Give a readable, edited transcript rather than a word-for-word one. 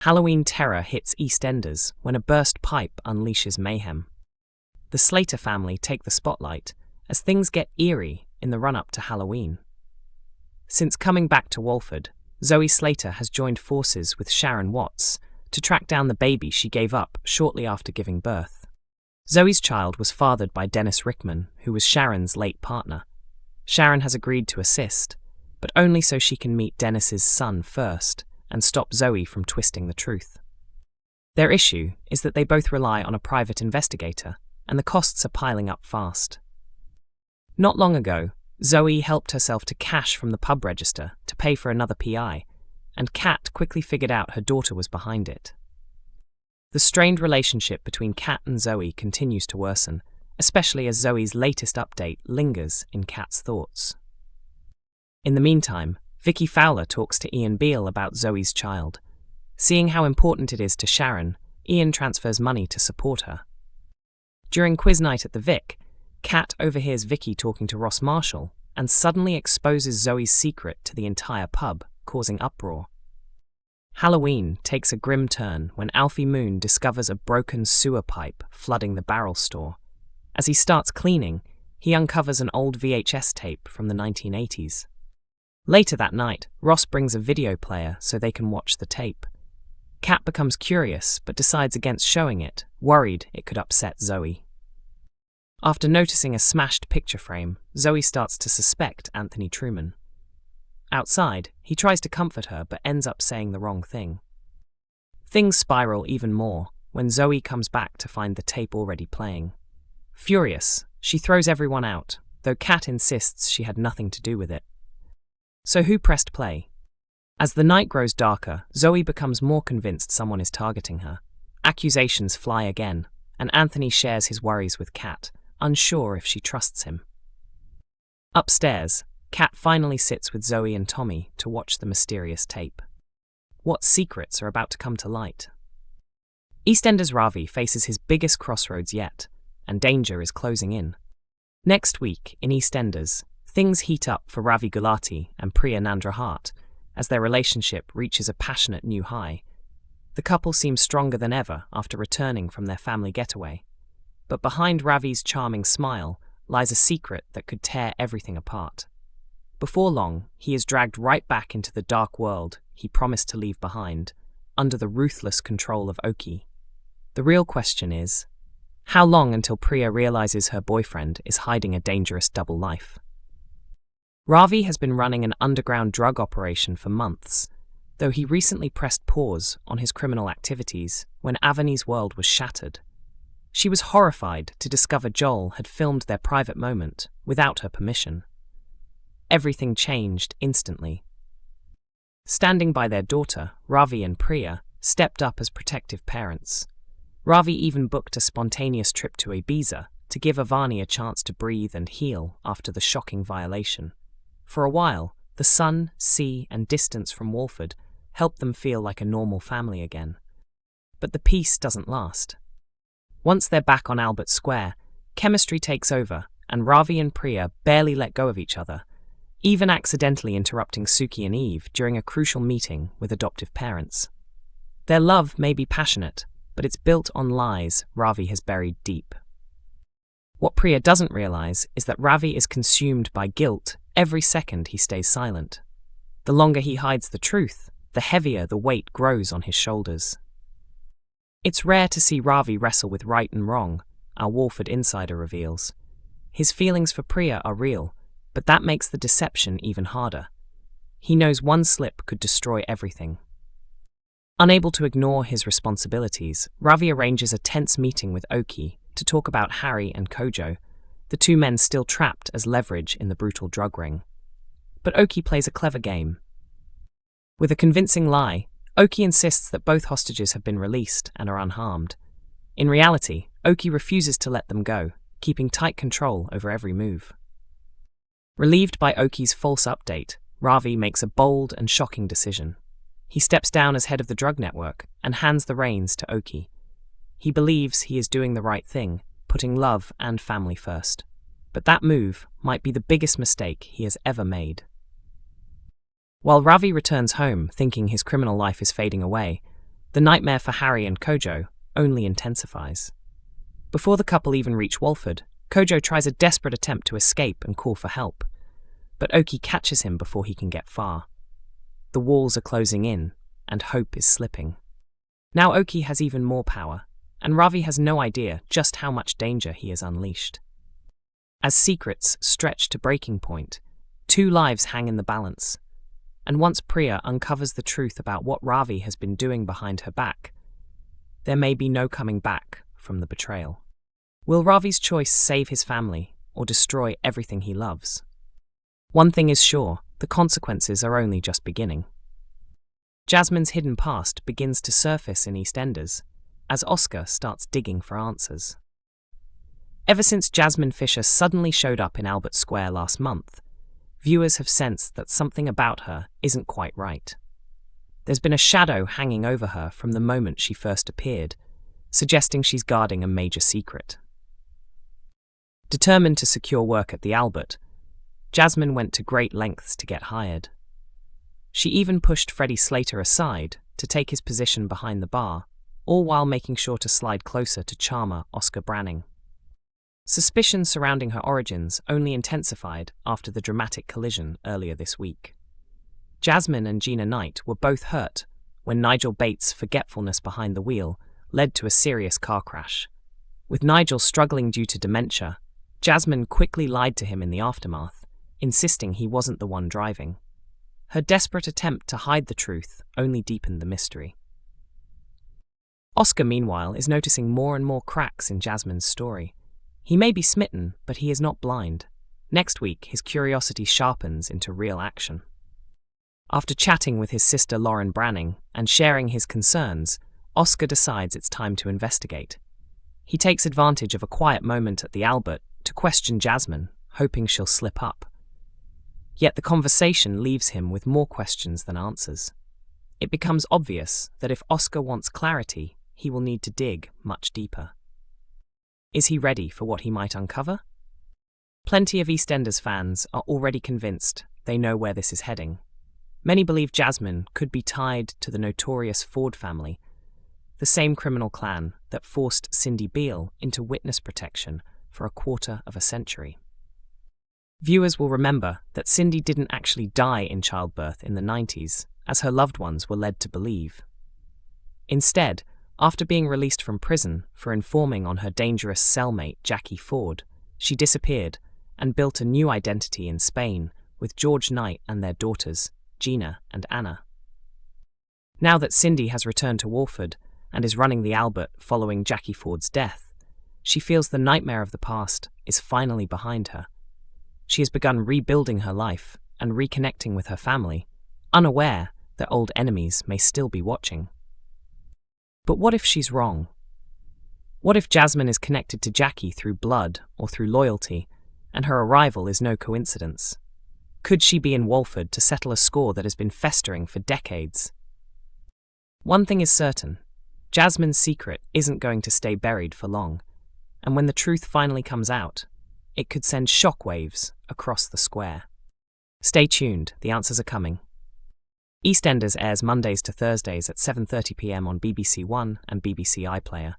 Halloween terror hits EastEnders when a burst pipe unleashes mayhem. The Slater family take the spotlight as things get eerie in the run-up to Halloween. Since coming back to Walford, Zoe Slater has joined forces with Sharon Watts to track down the baby she gave up shortly after giving birth. Zoe's child was fathered by Dennis Rickman, who was Sharon's late partner. Sharon has agreed to assist, but only so she can meet Dennis's son first and stop Zoe from twisting the truth. Their issue is that they both rely on a private investigator, and the costs are piling up fast. Not long ago, Zoe helped herself to cash from the pub register to pay for another PI, and Kat quickly figured out her daughter was behind it. The strained relationship between Kat and Zoe continues to worsen, especially as Zoe's latest update lingers in Kat's thoughts. In the meantime, Vicky Fowler talks to Ian Beale about Zoe's child. Seeing how important it is to Sharon, Ian transfers money to support her. During quiz night at the Vic, Kat overhears Vicky talking to Ross Marshall and suddenly exposes Zoe's secret to the entire pub, causing uproar. Halloween takes a grim turn when Alfie Moon discovers a broken sewer pipe flooding the barrel store. As he starts cleaning, he uncovers an old VHS tape from the 1980s. Later that night, Ross brings a video player so they can watch the tape. Kat becomes curious but decides against showing it, worried it could upset Zoe. After noticing a smashed picture frame, Zoe starts to suspect Anthony Truman. Outside, he tries to comfort her but ends up saying the wrong thing. Things spiral even more when Zoe comes back to find the tape already playing. Furious, she throws everyone out, though Kat insists she had nothing to do with it. So who pressed play? As the night grows darker, Zoe becomes more convinced someone is targeting her. Accusations fly again, and Anthony shares his worries with Kat, unsure if she trusts him. Upstairs, Kat finally sits with Zoe and Tommy to watch the mysterious tape. What secrets are about to come to light? EastEnders Ravi faces his biggest crossroads yet, and danger is closing in. Next week, in EastEnders, things heat up for Ravi Gulati and Priya Nandrahat as their relationship reaches a passionate new high. The couple seems stronger than ever after returning from their family getaway. But behind Ravi's charming smile lies a secret that could tear everything apart. Before long, he is dragged right back into the dark world he promised to leave behind, under the ruthless control of Okie. The real question is, how long until Priya realizes her boyfriend is hiding a dangerous double life? Ravi has been running an underground drug operation for months, though he recently pressed pause on his criminal activities when Avani's world was shattered. She was horrified to discover Joel had filmed their private moment without her permission. Everything changed instantly. Standing by their daughter, Ravi and Priya stepped up as protective parents. Ravi even booked a spontaneous trip to Ibiza to give Avani a chance to breathe and heal after the shocking violation. For a while, the sun, sea, and distance from Walford helped them feel like a normal family again. But the peace doesn't last. Once they're back on Albert Square, chemistry takes over, and Ravi and Priya barely let go of each other, even accidentally interrupting Suki and Eve during a crucial meeting with adoptive parents. Their love may be passionate, but it's built on lies Ravi has buried deep. What Priya doesn't realize is that Ravi is consumed by guilt every second he stays silent. The longer he hides the truth, the heavier the weight grows on his shoulders. It's rare to see Ravi wrestle with right and wrong, our Walford insider reveals. His feelings for Priya are real, but that makes the deception even harder. He knows one slip could destroy everything. Unable to ignore his responsibilities, Ravi arranges a tense meeting with Okie to talk about Harry and Kojo, the two men still trapped as leverage in the brutal drug ring. But Okie plays a clever game. With a convincing lie, Okie insists that both hostages have been released and are unharmed. In reality, Okie refuses to let them go, keeping tight control over every move. Relieved by Okie's false update, Ravi makes a bold and shocking decision. He steps down as head of the drug network and hands the reins to Okie. He believes he is doing the right thing, putting love and family first. But that move might be the biggest mistake he has ever made. While Ravi returns home thinking his criminal life is fading away, The nightmare for Harry and Kojo only intensifies. Before the couple even reach Walford, Kojo tries a desperate attempt to escape and call for help, but Okie catches him before he can get far. The walls are closing in, and hope is slipping. Now Okie has even more power, and Ravi has no idea just how much danger he has unleashed. As secrets stretch to breaking point, 2 lives hang in the balance, and once Priya uncovers the truth about what Ravi has been doing behind her back, there may be no coming back from the betrayal. Will Ravi's choice save his family or destroy everything he loves? One thing is sure, the consequences are only just beginning. Jasmine's hidden past begins to surface in EastEnders as Oscar starts digging for answers. Ever since Jasmine Fisher suddenly showed up in Albert Square last month, viewers have sensed that something about her isn't quite right. There's been a shadow hanging over her from the moment she first appeared, suggesting she's guarding a major secret. Determined to secure work at the Albert, Jasmine went to great lengths to get hired. She even pushed Freddie Slater aside to take his position behind the bar, all while making sure to slide closer to charmer Oscar Branning. Suspicions surrounding her origins only intensified after the dramatic collision earlier this week. Jasmine and Gina Knight were both hurt when Nigel Bates' forgetfulness behind the wheel led to a serious car crash. With Nigel struggling due to dementia, Jasmine quickly lied to him in the aftermath, insisting he wasn't the one driving. Her desperate attempt to hide the truth only deepened the mystery. Oscar, meanwhile, is noticing more and more cracks in Jasmine's story. He may be smitten, but he is not blind. Next week, his curiosity sharpens into real action. After chatting with his sister Lauren Branning and sharing his concerns, Oscar decides it's time to investigate. He takes advantage of a quiet moment at the Albert to question Jasmine, hoping she'll slip up. Yet the conversation leaves him with more questions than answers. It becomes obvious that if Oscar wants clarity, he will need to dig much deeper. Is he ready for what he might uncover? Plenty of EastEnders fans are already convinced they know where this is heading. Many believe Jasmine could be tied to the notorious Ford family, the same criminal clan that forced Cindy Beale into witness protection for a quarter of a century. Viewers will remember that Cindy didn't actually die in childbirth in the 90s, as her loved ones were led to believe. Instead, after being released from prison for informing on her dangerous cellmate Jackie Ford, she disappeared and built a new identity in Spain with George Knight and their daughters, Gina and Anna. Now that Cindy has returned to Walford and is running the Albert following Jackie Ford's death, she feels the nightmare of the past is finally behind her. She has begun rebuilding her life and reconnecting with her family, unaware that old enemies may still be watching. But what if she's wrong? What if Jasmine is connected to Jackie through blood or through loyalty, and her arrival is no coincidence? Could she be in Walford to settle a score that has been festering for decades? One thing is certain, Jasmine's secret isn't going to stay buried for long, and when the truth finally comes out, it could send shockwaves across the square. Stay tuned, the answers are coming. EastEnders airs Mondays to Thursdays at 7:30 p.m. on BBC One and BBC iPlayer.